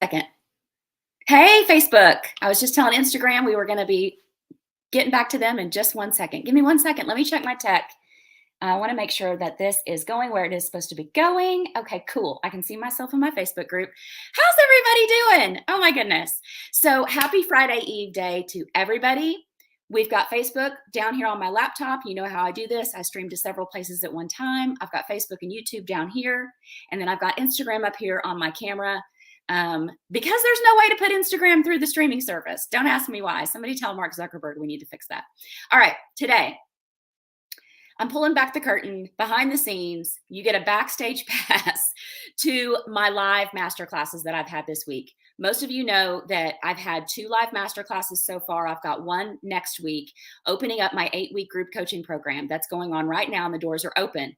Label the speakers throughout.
Speaker 1: Second. Hey, Facebook. I was just telling Instagram we were going to be getting back to them in just 1 second. Give me 1 second. Let me check my tech. I want to make sure that this is going where it is supposed to be going. Okay, cool. I can see myself in my Facebook group. How's everybody doing? Oh my goodness. So happy Friday Eve day to everybody. We've got Facebook down here on my laptop. You know how I do this. I stream to several places at one time. I've got Facebook and YouTube down here. And then I've got Instagram up here on my camera. Because there's no way to put Instagram through the streaming service. Don't ask me why. Somebody tell Mark Zuckerberg we need to fix that. All right, today I'm pulling back the curtain behind the scenes. You get a backstage pass to my live masterclasses that I've had this week. Most of you know that I've had 2 live masterclasses so far. I've got one next week, opening up my 8-week group coaching program. That's going on right now, and the doors are open.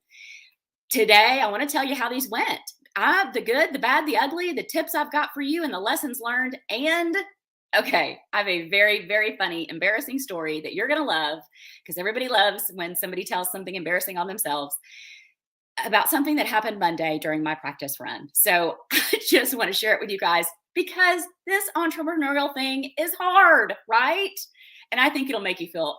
Speaker 1: Today, I want to tell you how these went. The good, the bad, the ugly, the tips I've got for you, and the lessons learned. And okay, I have a very, very funny, embarrassing story that you're going to love, because everybody loves when somebody tells something embarrassing on themselves, about something that happened Monday during my practice run. So I just want to share it with you guys, because this entrepreneurial thing is hard, right? And I think it'll make you feel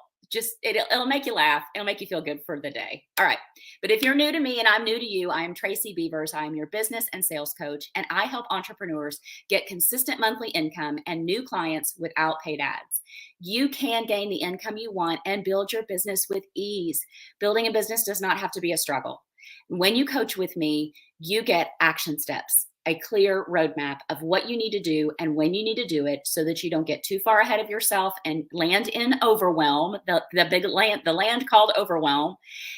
Speaker 1: it'll make you laugh. It'll make you feel good for the day. All right. But if you're new to me and I'm new to you, I am Tracy Beavers. I am your business and sales coach, and I help entrepreneurs get consistent monthly income and new clients without paid ads. You can gain the income you want and build your business with ease. Building a business does not have to be a struggle. When you coach with me, you get action steps, a clear roadmap of what you need to do and when you need to do it, so that you don't get too far ahead of yourself and land in overwhelm, the land called overwhelm.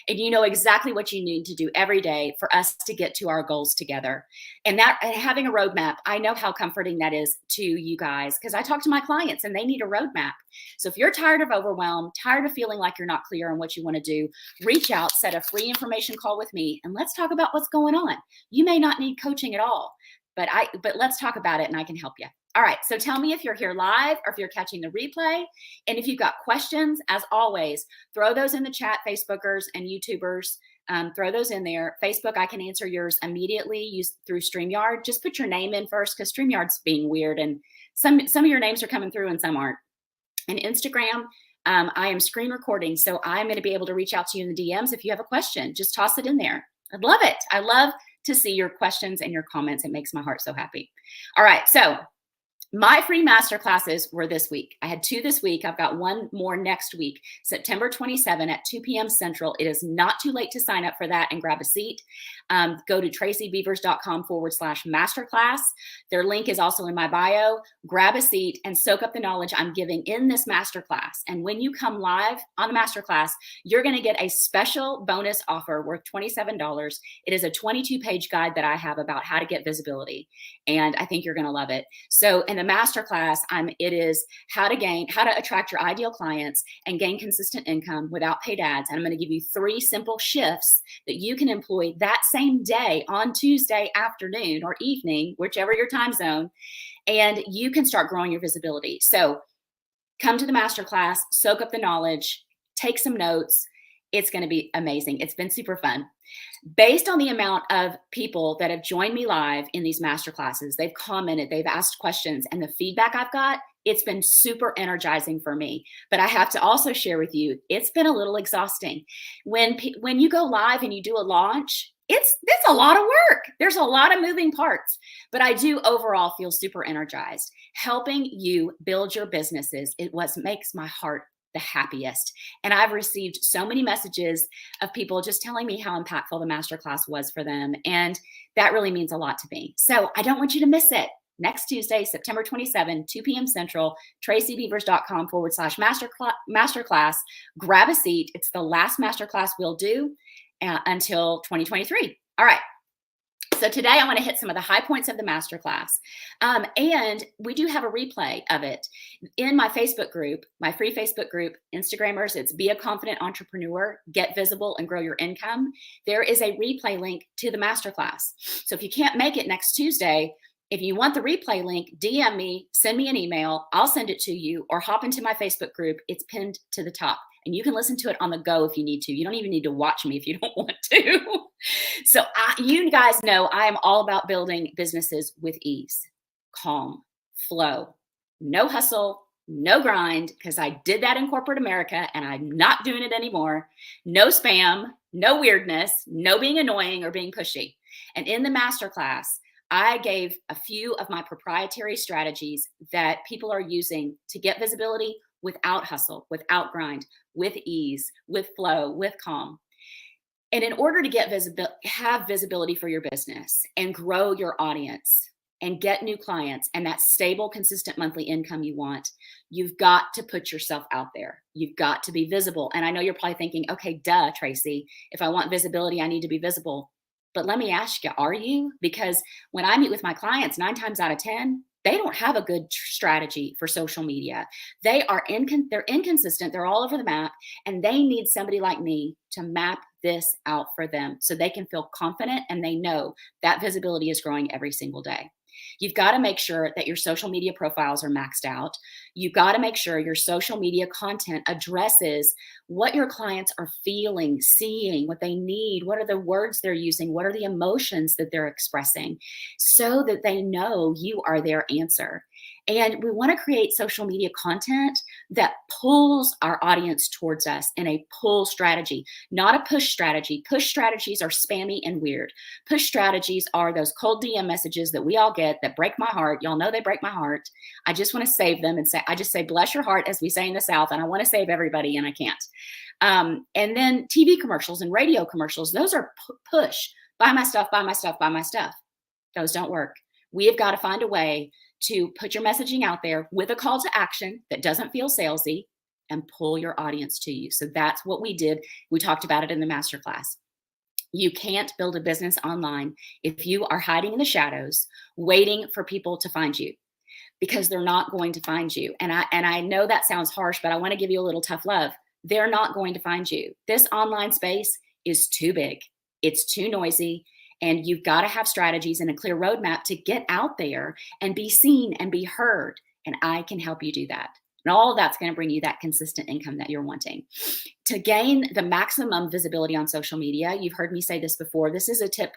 Speaker 1: And you know exactly what you need to do every day for us to get to our goals together. And having a roadmap, I know how comforting that is to you guys, because I talk to my clients and they need a roadmap. So if you're tired of overwhelm, tired of feeling like you're not clear on what you want to do, reach out, set a free information call with me, and let's talk about what's going on. You may not need coaching at all, but let's talk about it and I can help you. All right, so tell me if you're here live or if you're catching the replay. And if you've got questions, as always, throw those in the chat, Facebookers and YouTubers. Throw those in there. Facebook, I can answer yours immediately through StreamYard. Just put your name in first, because StreamYard's being weird, and some of your names are coming through and some aren't. And Instagram, I am screen recording, so I'm going to be able to reach out to you in the DMs if you have a question. Just toss it in there. I'd love it. I love to see your questions and your comments. It makes my heart so happy. All right, so my free masterclasses were this week. I had 2 this week. I've got one more next week, September 27 at 2 p.m. Central. It is not too late to sign up for that and grab a seat. Go to tracybeavers.com/masterclass. Their link is also in my bio. Grab a seat and soak up the knowledge I'm giving in this masterclass. And when you come live on the masterclass, you're going to get a special bonus offer worth $27. It is a 22-page guide that I have about how to get visibility, and I think you're going to love it. So in the masterclass, it is how to attract your ideal clients and gain consistent income without paid ads. And I'm going to give you 3 simple shifts that you can employ that same day on Tuesday afternoon or evening, whichever your time zone, and you can start growing your visibility. So come to the masterclass, soak up the knowledge, take some notes. It's going to be amazing. It's been super fun. Based on the amount of people that have joined me live in these masterclasses, they've commented, they've asked questions, and the feedback I've got, it's been super energizing for me. But I have to also share with you, it's been a little exhausting. When you go live and you do a launch, it's a lot of work. There's a lot of moving parts, but I do overall feel super energized. Helping you build your businesses, it what makes my heart the happiest. And I've received so many messages of people just telling me how impactful the masterclass was for them. And that really means a lot to me. So I don't want you to miss it. Next Tuesday, September 27, 2 p.m. Central, tracybeavers.com/masterclass. Grab a seat. It's the last masterclass we'll do until 2023. All right. So today I want to hit some of the high points of the masterclass. And we do have a replay of it in my Facebook group, my free Facebook group, Instagrammers. It's Be a Confident Entrepreneur, Get Visible and Grow Your Income. There is a replay link to the masterclass. So if you can't make it next Tuesday, if you want the replay link, DM me, send me an email. I'll send it to you, or hop into my Facebook group. It's pinned to the top. And you can listen to it on the go if you need to. You don't even need to watch me if you don't want to. So you guys know I am all about building businesses with ease. calm, flow, no hustle, no grind, because I did that in corporate America and I'm not doing it anymore. No spam, no weirdness, no being annoying or being pushy. And in the masterclass, I gave a few of my proprietary strategies that people are using to get visibility without hustle, without grind, with ease, with flow, with calm. And in order to get have visibility for your business and grow your audience and get new clients and that stable, consistent monthly income you want, you've got to put yourself out there. You've got to be visible. And I know you're probably thinking, okay, duh, Tracy, if I want visibility, I need to be visible. But let me ask you, are you? Because when I meet with my clients, 9 times out of 10, they don't have a good strategy for social media. They're inconsistent. They're all over the map, and they need somebody like me to map this out for them so they can feel confident and they know that visibility is growing every single day. You've got to make sure that your social media profiles are maxed out. You've got to make sure your social media content addresses what your clients are feeling, seeing, what they need, what are the words they're using, what are the emotions that they're expressing, so that they know you are their answer. And we want to create social media content that pulls our audience towards us in a pull strategy, not a push strategy. Push strategies are spammy and weird. Push strategies are those cold DM messages that we all get that break my heart. Y'all know they break my heart. I just want to save them and say, I just say, bless your heart, as we say in the South, and I want to save everybody and I can't. And then TV commercials and radio commercials, those are push. Buy my stuff, buy my stuff, buy my stuff. Those don't work. We have got to find a way to put your messaging out there with a call to action that doesn't feel salesy and pull your audience to you. So that's what we did. We talked about it in the masterclass. You can't build a business online if you are hiding in the shadows, waiting for people to find you, because they're not going to find you. And I know that sounds harsh, but I want to give you a little tough love. They're not going to find you. This online space is too big. It's too noisy. And you've got to have strategies and a clear roadmap to get out there and be seen and be heard. And I can help you do that. And all of that's going to bring you that consistent income that you're wanting. To gain the maximum visibility on social media, you've heard me say this before. This is a tip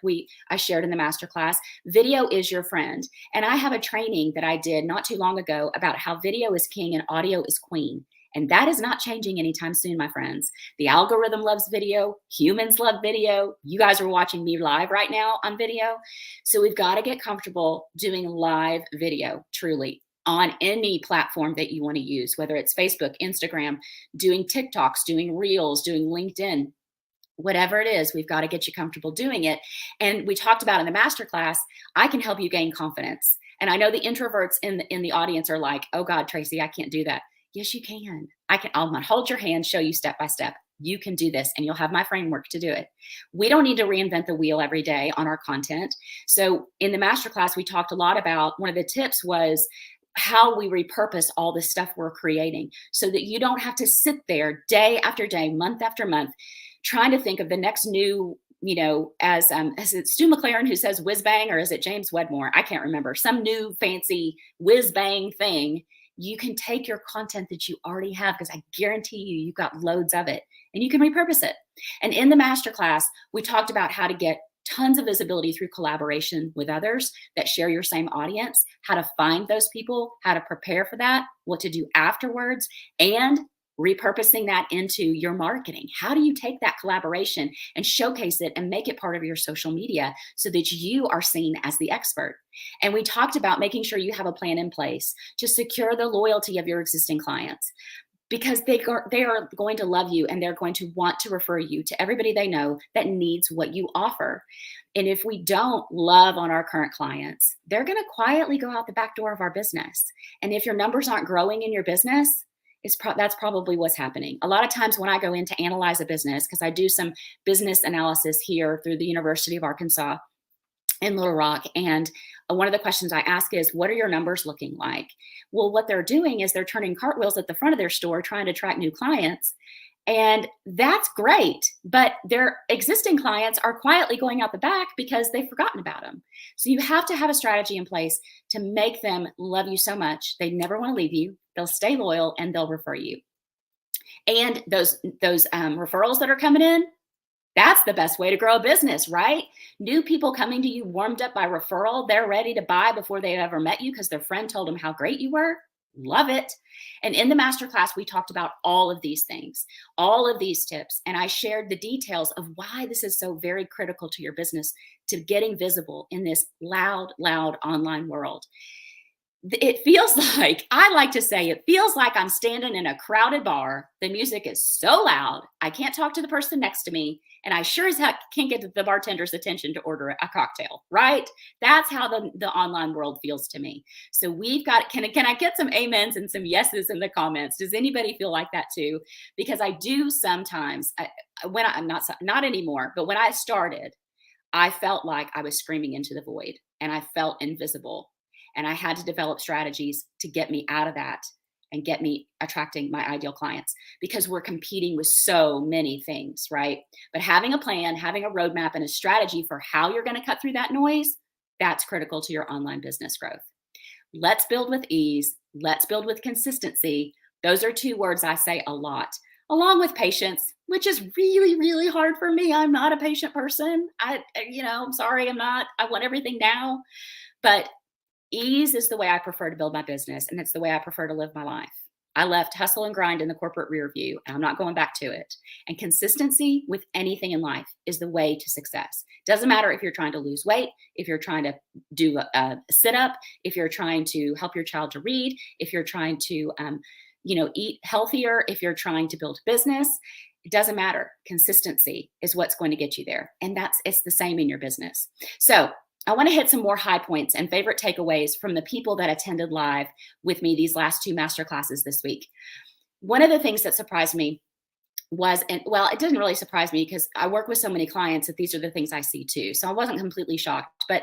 Speaker 1: I shared in the masterclass. Video is your friend. And I have a training that I did not too long ago about how video is king and audio is queen. And that is not changing anytime soon, my friends. The algorithm loves video. Humans love video. You guys are watching me live right now on video. So we've got to get comfortable doing live video, truly, on any platform that you want to use, whether it's Facebook, Instagram, doing TikToks, doing Reels, doing LinkedIn. Whatever it is, we've got to get you comfortable doing it. And we talked about in the masterclass, I can help you gain confidence. And I know the introverts in the audience are like, oh God, Tracy, I can't do that. Yes, you can. I'm going to hold your hand, show you step by step. You can do this, and you'll have my framework to do it. We don't need to reinvent the wheel every day on our content. So in the masterclass, we talked a lot about, one of the tips was how we repurpose all the stuff we're creating so that you don't have to sit there day after day, month after month, trying to think of the next new, as it Stu McLaren who says whiz bang, or is it James Wedmore? I can't remember. Some new fancy whiz bang thing. You can take your content that you already have, because I guarantee you've got loads of it, and you can repurpose it. And in the masterclass, we talked about how to get tons of visibility through collaboration with others that share your same audience, how to find those people, how to prepare for that, what to do afterwards, and repurposing that into your marketing. How do you take that collaboration and showcase it and make it part of your social media so that you are seen as the expert? And we talked about making sure you have a plan in place to secure the loyalty of your existing clients, because they are going to love you and they're going to want to refer you to everybody they know that needs what you offer. And if we don't love on our current clients, they're going to quietly go out the back door of our business. And if your numbers aren't growing in your business, that's probably what's happening. A lot of times when I go in to analyze a business, because I do some business analysis here through the University of Arkansas in Little Rock, and one of the questions I ask is, what are your numbers looking like? Well, what they're doing is they're turning cartwheels at the front of their store trying to attract new clients. And that's great, but their existing clients are quietly going out the back because they've forgotten about them. So you have to have a strategy in place to make them love you so much they never want to leave you. They'll stay loyal and they'll refer you. And those referrals that are coming in, That's the best way to grow a business, right? New people coming to you warmed up by referral, they're ready to buy before they've ever met you because their friend told them how great you were. Love it. And in the masterclass, we talked about all of these things, all of these tips, and I shared the details of why this is so very critical to your business, to getting visible in this loud, loud online world. It feels like, I like to say, it feels like I'm standing in a crowded bar. The music is so loud, I can't talk to the person next to me, and I sure as heck can't get the bartender's attention to order a cocktail, right? That's how the online world feels to me. So we've got, can I get some amens and some yeses in the comments? Does anybody feel like that too? Because I do sometimes, when I'm not anymore, but when I started, I felt like I was screaming into the void and I felt invisible. And I had to develop strategies to get me out of that and get me attracting my ideal clients, because we're competing with so many things, right? But having a plan, having a roadmap and a strategy for how you're going to cut through that noise, that's critical to your online business growth. Let's build with ease. Let's build with consistency. Those are two words I say a lot, along with patience, which is really, really hard for me. I'm not a patient person. I'm sorry, I'm not. I want everything now. But ease is the way I prefer to build my business, and it's the way I prefer to live my life. I left hustle and grind in the corporate rear view, and I'm not going back to it. And consistency with anything in life is the way to success. Doesn't matter if you're trying to lose weight, if you're trying to do a sit-up, if you're trying to help your child to read, if you're trying to eat healthier, if you're trying to build a business. It doesn't matter. Consistency is what's going to get you there. And it's the same in your business. So I want to hit some more high points and favorite takeaways from the people that attended live with me these last two masterclasses this week. One of the things that surprised me was, it didn't really surprise me because I work with so many clients that these are the things I see too. So I wasn't completely shocked, but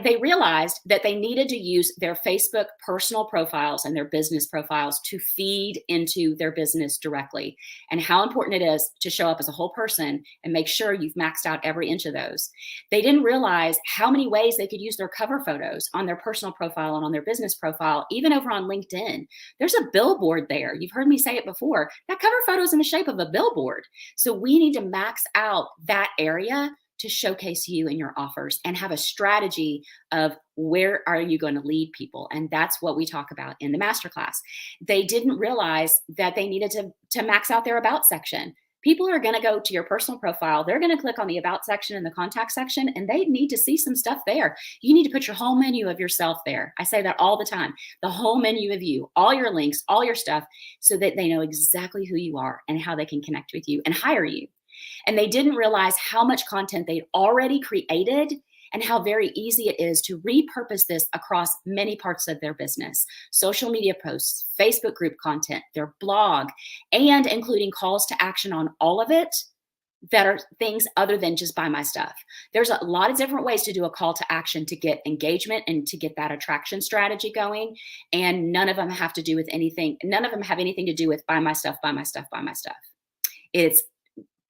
Speaker 1: they realized that they needed to use their Facebook personal profiles and their business profiles to feed into their business directly, and how important it is to show up as a whole person and make sure you've maxed out every inch of those. They didn't realize how many ways they could use their cover photos on their personal profile and on their business profile, even over on LinkedIn. There's a billboard there. You've heard me say it before. That cover photo is in the shape of a billboard. So we need to max out that area to showcase you and your offers and have a strategy of where are you going to lead people. And that's what we talk about in the masterclass. They didn't realize that they needed to max out their about section. People are going to go to your personal profile. They're going to click on the about section and the contact section, and they need to see some stuff there. You need to put your whole menu of yourself there. I say that all the time. The whole menu of you, all your links, all your stuff, so that they know exactly who you are and how they can connect with you and hire you. And they didn't realize how much content they'd already created and how very easy it is to repurpose this across many parts of their business. Social media posts, Facebook group content, their blog, and including calls to action on all of it that are things other than just buy my stuff. There's a lot of different ways to do a call to action to get engagement and to get that attraction strategy going. And none of them have to do with anything. None of them have anything to do with buy my stuff, buy my stuff, buy my stuff. It's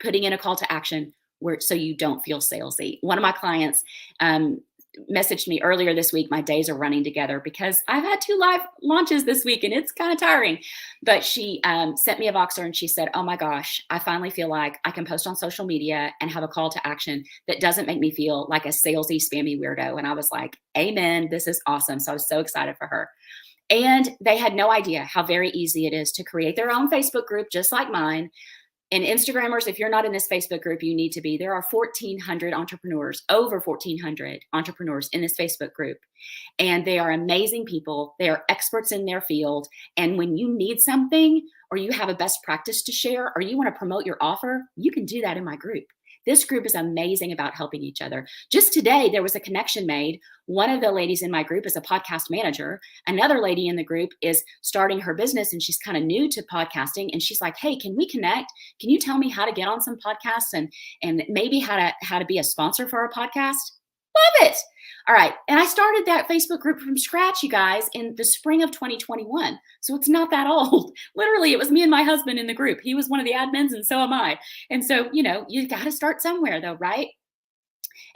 Speaker 1: putting in a call to action so you don't feel salesy. One of my clients messaged me earlier this week. My days are running together because I've had 2 live launches this week and it's kind of tiring. But she sent me a Voxer and she said, oh my gosh, I finally feel like I can post on social media and have a call to action that doesn't make me feel like a salesy, spammy weirdo. And I was like, amen, this is awesome. So I was so excited for her. And they had no idea how very easy it is to create their own Facebook group, just like mine. And Instagrammers, if you're not in this Facebook group, you need to be. There are 1,400 entrepreneurs, over 1,400 entrepreneurs in this Facebook group. And they are amazing people. They are experts in their field. And when you need something, or you have a best practice to share, or you want to promote your offer, you can do that in my group. This group is amazing about helping each other. Just today, there was a connection made. One of the ladies in my group is a podcast manager. Another lady in the group is starting her business and she's kind of new to podcasting. And she's like, hey, can we connect? Can you tell me how to get on some podcasts and maybe how to be a sponsor for a podcast? Love it. All right. And I started that Facebook group from scratch, you guys, in the spring of 2021. So it's not that old. Literally, it was me and my husband in the group. He was one of the admins and so am I. And so, you got to start somewhere though, right?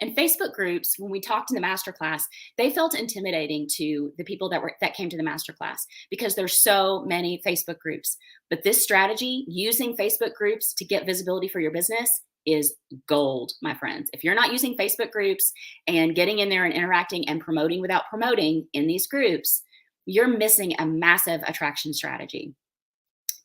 Speaker 1: And Facebook groups, when we talked in the masterclass, they felt intimidating to the people that came to the masterclass because there's so many Facebook groups. But this strategy, using Facebook groups to get visibility for your business, is gold, my friends. If you're not using Facebook groups and getting in there and interacting and promoting without promoting in these groups, you're missing a massive attraction strategy.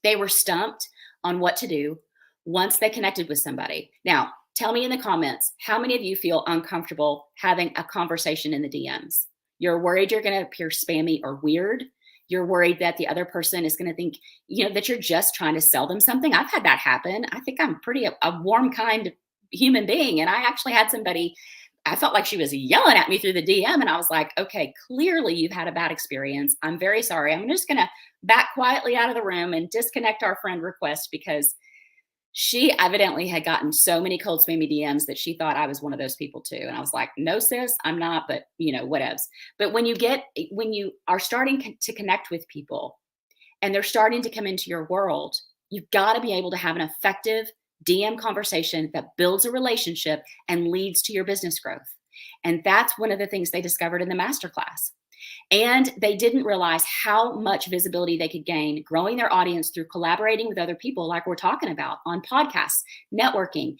Speaker 1: They were stumped on what to do once they connected with somebody. Now, tell me in the comments, how many of you feel uncomfortable having a conversation in the DMs? You're worried you're going to appear spammy or weird. You're worried that the other person is going to think, that you're just trying to sell them something. I've had that happen. I think I'm pretty a warm, kind human being. And I actually had somebody, I felt like she was yelling at me through the DM. And I was like, okay, clearly you've had a bad experience. I'm very sorry. I'm just going to back quietly out of the room and disconnect our friend request, because she evidently had gotten so many cold spammy DMs that she thought I was one of those people too. And I was like, no, sis, I'm not, but whatevs. But when you are starting to connect with people and they're starting to come into your world, you've got to be able to have an effective DM conversation that builds a relationship and leads to your business growth. And that's one of the things they discovered in the masterclass. And they didn't realize how much visibility they could gain growing their audience through collaborating with other people, like we're talking about on podcasts, networking,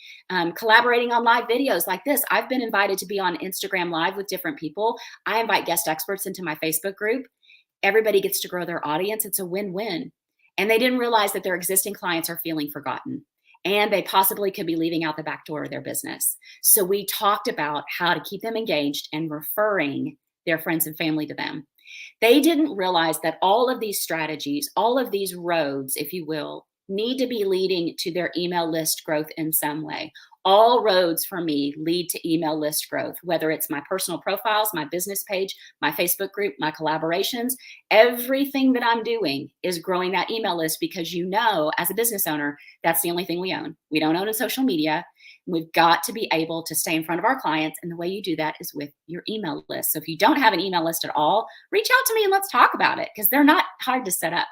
Speaker 1: collaborating on live videos like this. I've been invited to be on Instagram Live with different people. I invite guest experts into my Facebook group. Everybody gets to grow their audience. It's a win-win. And they didn't realize that their existing clients are feeling forgotten, and they possibly could be leaving out the back door of their business. So we talked about how to keep them engaged and referring their friends and family to them. They didn't realize that all of these strategies, all of these roads, if you will, need to be leading to their email list growth in some way. All roads for me lead to email list growth, whether it's my personal profiles, my business page, my Facebook group, my collaborations. Everything that I'm doing is growing that email list, because as a business owner, that's the only thing we own. We don't own a social media. We've got to be able to stay in front of our clients. And the way you do that is with your email list. So if you don't have an email list at all, reach out to me and let's talk about it, because they're not hard to set up.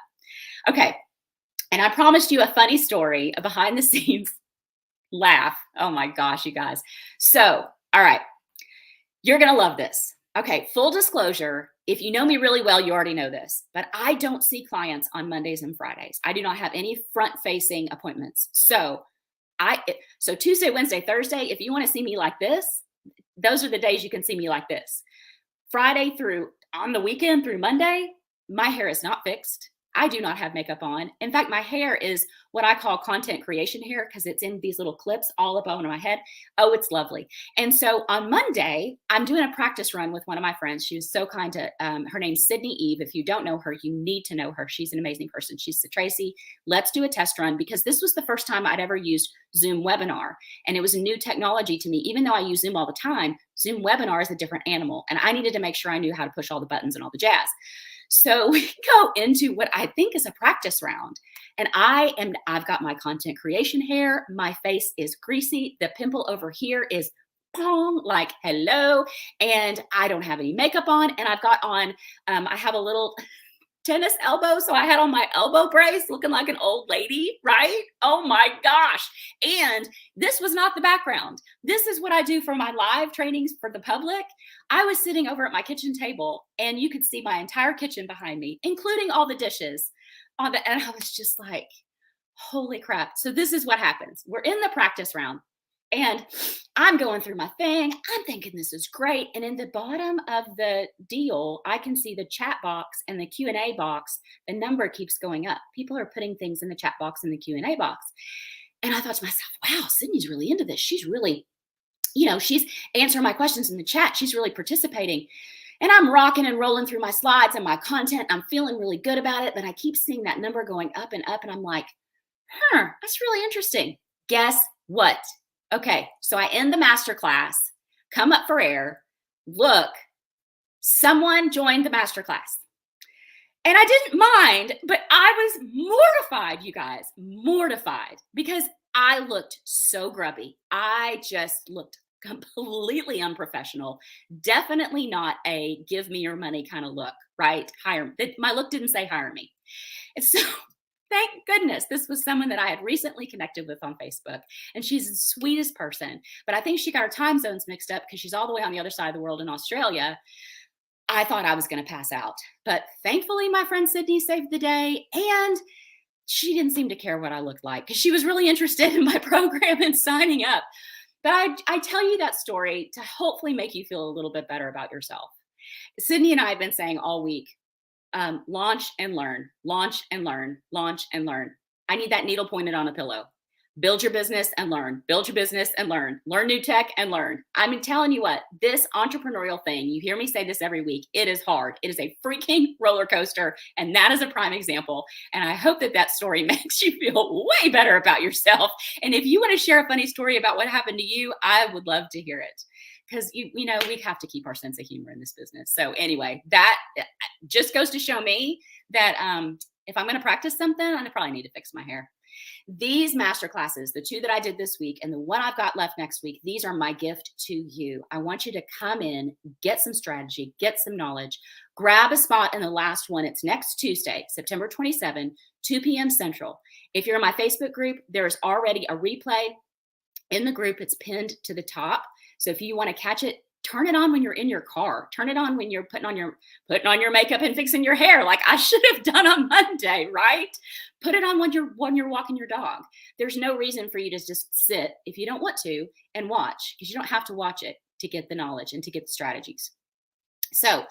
Speaker 1: Okay. And I promised you a funny story, a behind the scenes laugh. Oh my gosh, you guys. So, all right. You're going to love this. Okay. Full disclosure. If you know me really well, you already know this, but I don't see clients on Mondays and Fridays. I do not have any front facing appointments. So Tuesday, Wednesday, Thursday, if you want to see me like this, those are the days you can see me like this. Friday through on the weekend through Monday, my hair is not fixed. I do not have makeup on. In fact, my hair is what I call content creation hair, because it's in these little clips all up on my head. Oh, it's lovely. And so on Monday, I'm doing a practice run with one of my friends. She was so kind to, her name's Sydney Eve. If you don't know her, you need to know her. She's an amazing person. She said, Tracy, let's do a test run, because this was the first time I'd ever used Zoom webinar. And it was a new technology to me. Even though I use Zoom all the time, Zoom webinar is a different animal. And I needed to make sure I knew how to push all the buttons and all the jazz. So we go into what I think is a practice round. And I've got my content creation hair. My face is greasy. The pimple over here is pong, like hello. And I don't have any makeup on. And I've got on, I have a little tennis elbow. So I had on my elbow brace looking like an old lady, right? Oh my gosh. And this was not the background. This is what I do for my live trainings for the public. I was sitting over at my kitchen table and you could see my entire kitchen behind me, including all the dishes and I was just like, holy crap. So this is what happens. We're in the practice round. And I'm going through my thing. I'm thinking this is great. And in the bottom of the deal, I can see the chat box and the Q&A box. The number keeps going up. People are putting things in the chat box and the Q&A box. And I thought to myself, wow, Sydney's really into this. She's really, she's answering my questions in the chat. She's really participating. And I'm rocking and rolling through my slides and my content. I'm feeling really good about it. But I keep seeing that number going up and up. And I'm like, that's really interesting. Guess what? Okay, so I end the masterclass, come up for air, look, someone joined the masterclass. And I didn't mind, but I was mortified, you guys, mortified, because I looked so grubby. I just looked completely unprofessional. Definitely not a give me your money kind of look, right? My look didn't say hire me. And so thank goodness this was someone that I had recently connected with on Facebook. And she's the sweetest person. But I think she got her time zones mixed up because she's all the way on the other side of the world in Australia. I thought I was going to pass out. But thankfully, my friend Sydney saved the day. And She didn't seem to care what I looked like because she was really interested in my program and signing up. But I tell you that story to hopefully make you feel a little bit better about yourself. Sydney and I have been saying all week, launch and learn, launch and learn, launch and learn. I need that needle pointed on a pillow. Build your business and learn, build your business and learn new tech and learn. I'm telling you what, this entrepreneurial thing, you hear me say this every week, it is hard. It is a freaking roller coaster. And that is a prime example. And I hope that that story makes you feel way better about yourself. And if you want to share a funny story about what happened to you, I would love to hear it. Because you know, we have to keep our sense of humor in this business. So anyway, that just goes to show me that if I'm going to practice something, I probably need to fix my hair. These master classes, the 2 that I did this week and the one I've got left next week, these are my gift to you. I want you to come in, get some strategy, get some knowledge, grab a spot in the last one. It's next Tuesday, September 27, 2 p.m. Central. If you're in my Facebook group, there's already a replay in the group. It's pinned to the top. So if you want to catch it, turn it on when you're in your car. Turn it on when you're putting on your makeup and fixing your hair, like I should have done on Monday, right? Put it on when you're walking your dog. There's no reason for you to just sit if you don't want to and watch, because you don't have to watch it to get the knowledge and to get the strategies. So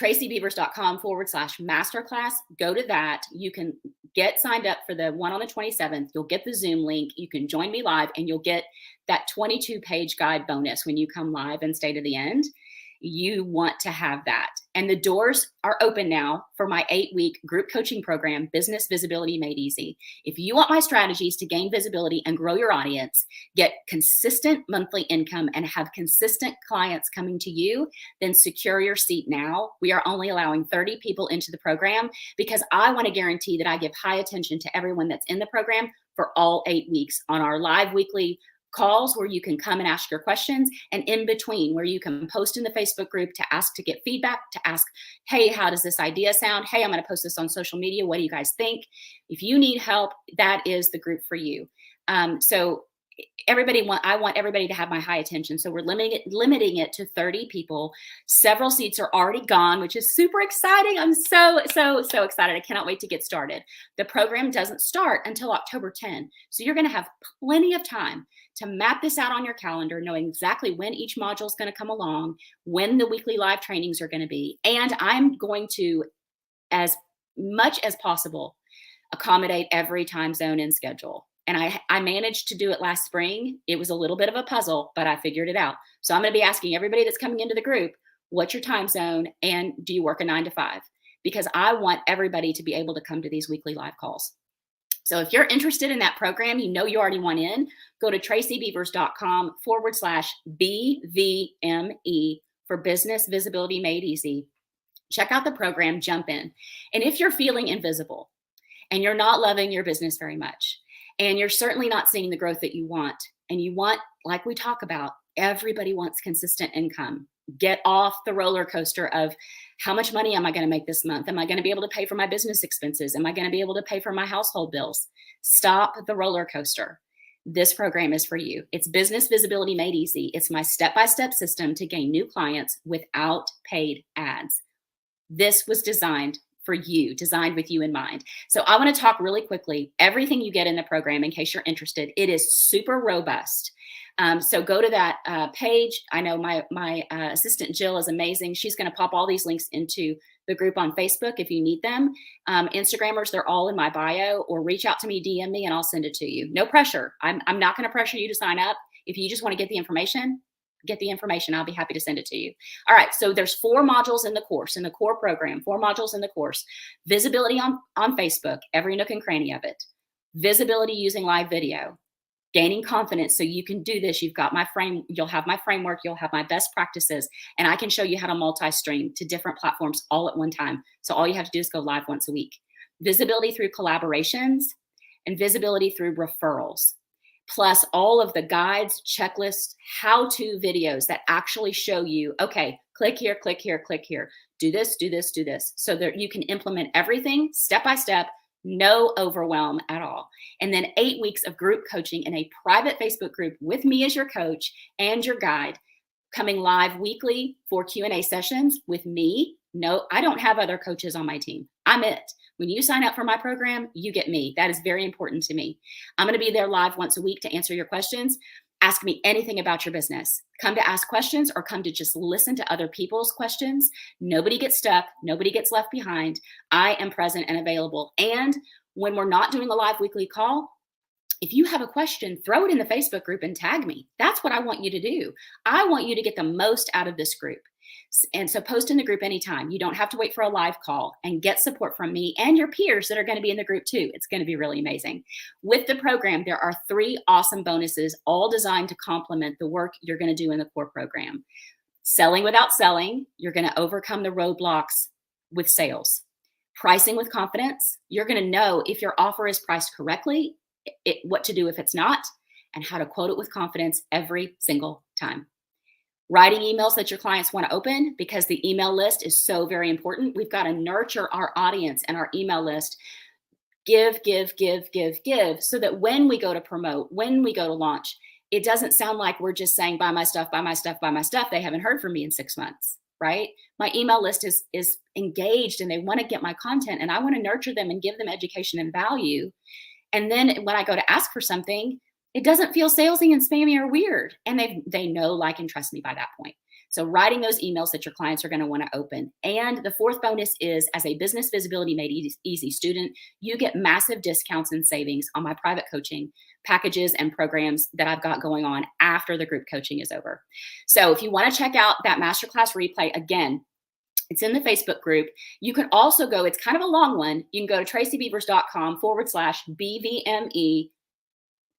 Speaker 1: tracybeavers.com/masterclass. Go to that. You can get signed up for the one on the 27th. You'll get the Zoom link. You can join me live and you'll get that 22-page guide bonus when you come live and stay to the end. You want to have that. And the doors are open now for my 8-week group coaching program, Business Visibility Made Easy. If you want my strategies to gain visibility and grow your audience, get consistent monthly income and have consistent clients coming to you, then secure your seat now. We are only allowing 30 people into the program because I want to guarantee that I give high attention to everyone that's in the program for all 8 weeks on our live weekly calls where you can come and ask your questions, and in between where you can post in the Facebook group to ask to get feedback, to ask, hey, how does this idea sound? Hey, I'm going to post this on social media. What do you guys think? If you need help, that is the group for you. So I want everybody to have my high attention. So we're limiting it to 30 people. Several seats are already gone, which is super exciting. I'm so excited. I cannot wait to get started. The program doesn't start until October 10. So you're going to have plenty of time to map this out on your calendar, knowing exactly when each module is going to come along, when the weekly live trainings are going to be. And I'm going to, as much as possible, accommodate every time zone and schedule. And I managed to do it last spring. It was a little bit of a puzzle, but I figured it out. So I'm going to be asking everybody that's coming into the group, what's your time zone? And do you work a 9 to 5? Because I want everybody to be able to come to these weekly live calls. So if you're interested in that program, you know you already want in, go to tracybeavers.com/BVME for Business Visibility Made Easy. Check out the program, jump in. And if you're feeling invisible and you're not loving your business very much, and you're certainly not seeing the growth that you want, and you want, like we talk about, everybody wants consistent income. Get off the roller coaster of how much money am I going to make this month? Am I going to be able to pay for my business expenses? Am I going to be able to pay for my household bills? Stop the roller coaster. This program is for you. It's Business Visibility Made Easy. It's my step-by-step system to gain new clients without paid ads. This was designed for you, designed with you in mind. So I want to talk really quickly, everything you get in the program in case you're interested. It is super robust. So go to that page. I know my assistant Jill is amazing. She's going to pop all these links into the group on Facebook if you need them. Instagrammers, they're all in my bio, or reach out to me, DM me, and I'll send it to you. No pressure. I'm not going to pressure you to sign up. If you just want to get the information, I'll be happy to send it to you. All right. So there's 4 modules in the course, in the core program, 4 modules in the course. Visibility on Facebook, every nook and cranny of it. Visibility using live video. Gaining confidence so you can do this. You've got you'll have my framework, you'll have my best practices, and I can show you how to multi-stream to different platforms all at one time. So all you have to do is go live once a week. Visibility through collaborations and visibility through referrals. Plus all of the guides, checklists, how-to videos that actually show you, okay, click here, click here, click here. Do this, do this, do this. So that you can implement everything step by step, no overwhelm at all. And then 8 weeks of group coaching in a private Facebook group with me as your coach and your guide, coming live weekly for Q&A sessions with me No, I don't have other coaches on my team. I'm it. When you sign up for my program, you get me. That is very important to me. I'm going to be there live once a week to answer your questions. Ask me anything about your business. Come to ask questions or come to just listen to other people's questions. Nobody gets stuck. Nobody gets left behind. I am present and available. And when we're not doing a live weekly call, if you have a question, throw it in the Facebook group and tag me. That's what I want you to do. I want you to get the most out of this group. And so post in the group anytime. You don't have to wait for a live call, and get support from me and your peers that are going to be in the group too. It's going to be really amazing. With the program, there are 3 awesome bonuses, all designed to complement the work you're going to do in the core program. Selling without selling, you're going to overcome the roadblocks with sales. Pricing with confidence, you're going to know if your offer is priced correctly, what to do if it's not, and how to quote it with confidence every single time. Writing emails that your clients want to open, because the email list is so very important. We've got to nurture our audience and our email list. Give, so that when we go to promote, when we go to launch, it doesn't sound like we're just saying, buy my stuff, buy my stuff, buy my stuff. They haven't heard from me in 6 months, right? My email list is engaged and they want to get my content, and I want to nurture them and give them education and value. And then when I go to ask for something, it doesn't feel salesy and spammy or weird. And they know, like, and trust me by that point. So writing those emails that your clients are going to want to open. And the 4th bonus is, as a Business Visibility Made Easy student, you get massive discounts and savings on my private coaching packages and programs that I've got going on after the group coaching is over. So if you want to check out that masterclass replay, again, it's in the Facebook group. You can also go, it's kind of a long one. You can go to tracybeavers.com/BVME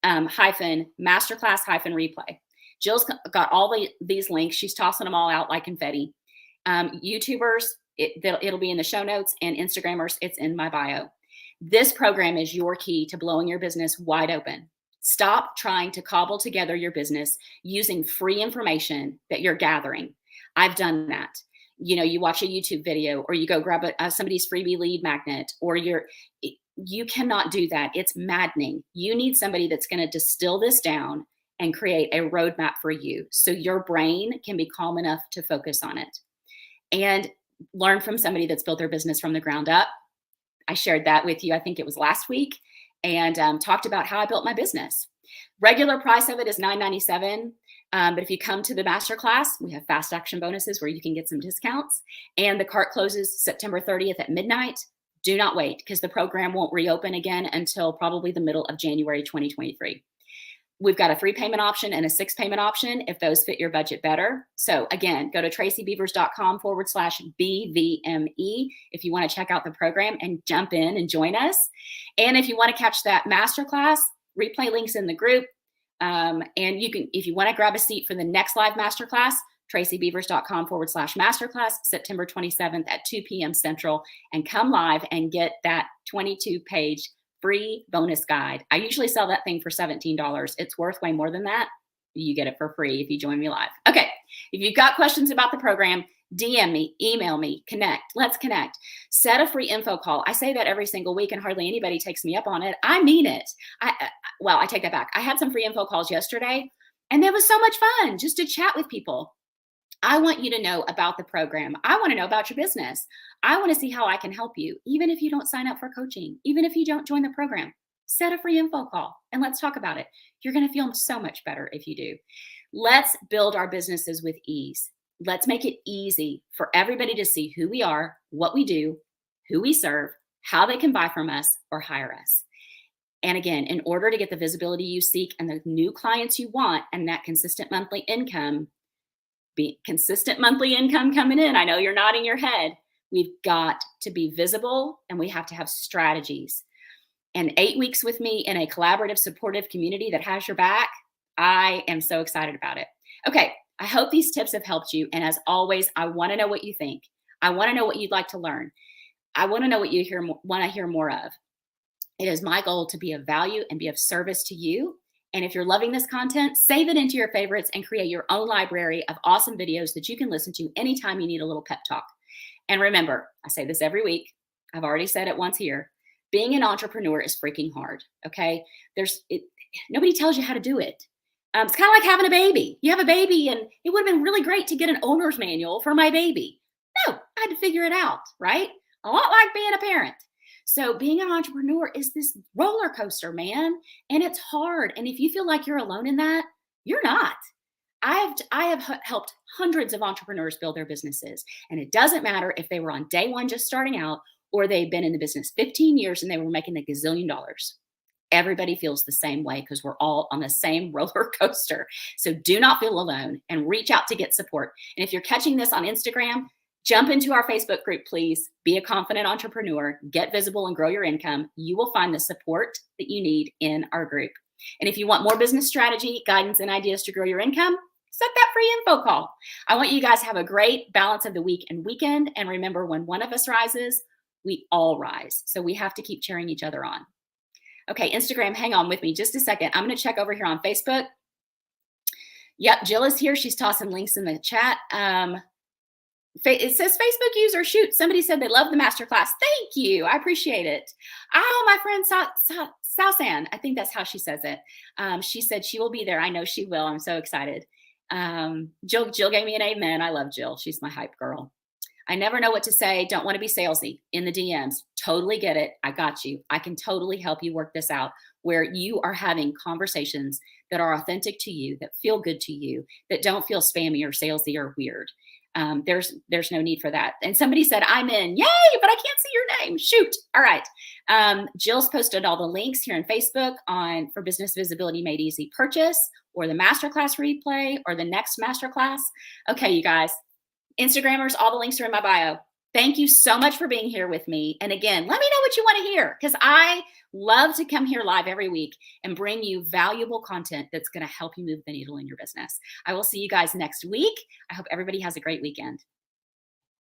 Speaker 1: hyphen masterclass hyphen replay. Jill's got all these links. She's tossing them all out like confetti. YouTubers, it'll be in the show notes, and Instagrammers, it's in my bio. This program is your key to blowing your business wide open. Stop trying to cobble together your business using free information that you're gathering. I've done that. You know, you watch a YouTube video, or you go grab somebody's freebie lead magnet, or you cannot do that. It's maddening. You need somebody that's going to distill this down and create a roadmap for you so your brain can be calm enough to focus on it. And learn from somebody that's built their business from the ground up. I shared that with you, I think it was last week, and talked about how I built my business. Regular price of it is $9.97. But if you come to the masterclass, we have fast action bonuses where you can get some discounts. And the cart closes September 30th at midnight. Do not wait, because the program won't reopen again until probably the middle of January 2023. We've got a 3-payment option and a 6-payment option if those fit your budget better. So again, go to tracybeavers.com/BVME if you want to check out the program and jump in and join us. And if you want to catch that masterclass, replay links in the group. And you can, if you want to grab a seat for the next live masterclass, tracybeavers.com/masterclass, September 27th at 2 p.m. Central, and come live and get that 22-page free bonus guide. I usually sell that thing for $17. It's worth way more than that. You get it for free if you join me live. Okay. If you've got questions about the program, DM me, email me, connect. Let's connect. Set a free info call. I say that every single week and hardly anybody takes me up on it. I mean it. Well, I take that back. I had some free info calls yesterday, and it was so much fun just to chat with people. I want you to know about the program. I want to know about your business. I want to see how I can help you, even if you don't sign up for coaching, even if you don't join the program. Set a free info call and let's talk about it. You're going to feel so much better if you do. Let's build our businesses with ease. Let's make it easy for everybody to see who we are, what we do, who we serve, how they can buy from us or hire us. And again, in order to get the visibility you seek and the new clients you want and that consistent monthly income coming in, I know you're nodding your head, we've got to be visible and we have to have strategies. And 8 weeks with me in a collaborative, supportive community that has your back, I am so excited about it. Okay, I hope these tips have helped you. And as always, I want to know what you think. I want to know what you'd like to learn. I want to know what you want to hear more of. It is my goal to be of value and be of service to you. And if you're loving this content, save it into your favorites and create your own library of awesome videos that you can listen to anytime you need a little pep talk. And remember, I say this every week. I've already said it once here. Being an entrepreneur is freaking hard, okay? Nobody tells you how to do it. It's kind of like having a baby. You have a baby, and it would have been really great to get an owner's manual for my baby. No, I I had to figure it out, right? A lot like being a parent. So being an entrepreneur is this roller coaster, and it's hard. And if you feel like you're alone in that, you're not. I have helped hundreds of entrepreneurs build their businesses, and it doesn't matter if they were on day one just starting out or they've been in the business 15 years and they were making a gazillion dollars. Everybody feels the same way because we're all on the same roller coaster. So do not feel alone and reach out to get support. And if you're catching this on Instagram, jump into our Facebook group, please. Be a confident entrepreneur, get visible, and grow your income. You will find the support that you need in our group. And if you want more business strategy, guidance, and ideas to grow your income, set that free info call. I want you guys to have a great balance of the week and weekend. And remember, when one of us rises, we all rise. So we have to keep cheering each other on. Okay, Instagram, hang on with me just a second. I'm going to check over here on Facebook. Yep, Jill is here. She's tossing links in the chat. It says Facebook user, shoot, somebody said they love the masterclass. Thank you. I appreciate it. Oh, my friend Sausan, I think that's how she says it. She said she will be there. I know she will. I'm so excited. Jill gave me an amen. I love Jill. She's my hype girl. I never know what to say. Don't want to be salesy in the DMs. Totally get it. I got you. I can totally help you work this out where you are having conversations that are authentic to you, that feel good to you, that don't feel spammy or salesy or weird. There's no need for that. And somebody said, I'm in. Yay, but I can't see your name. Shoot. All right. Jill's posted all the links here on Facebook for Business Visibility Made Easy purchase or the masterclass replay or the next masterclass. Okay, you guys. Instagrammers, all the links are in my bio. Thank you so much for being here with me. And again, let me know what you want to hear because I love to come here live every week and bring you valuable content that's going to help you move the needle in your business. I will see you guys next week. I hope everybody has a great weekend.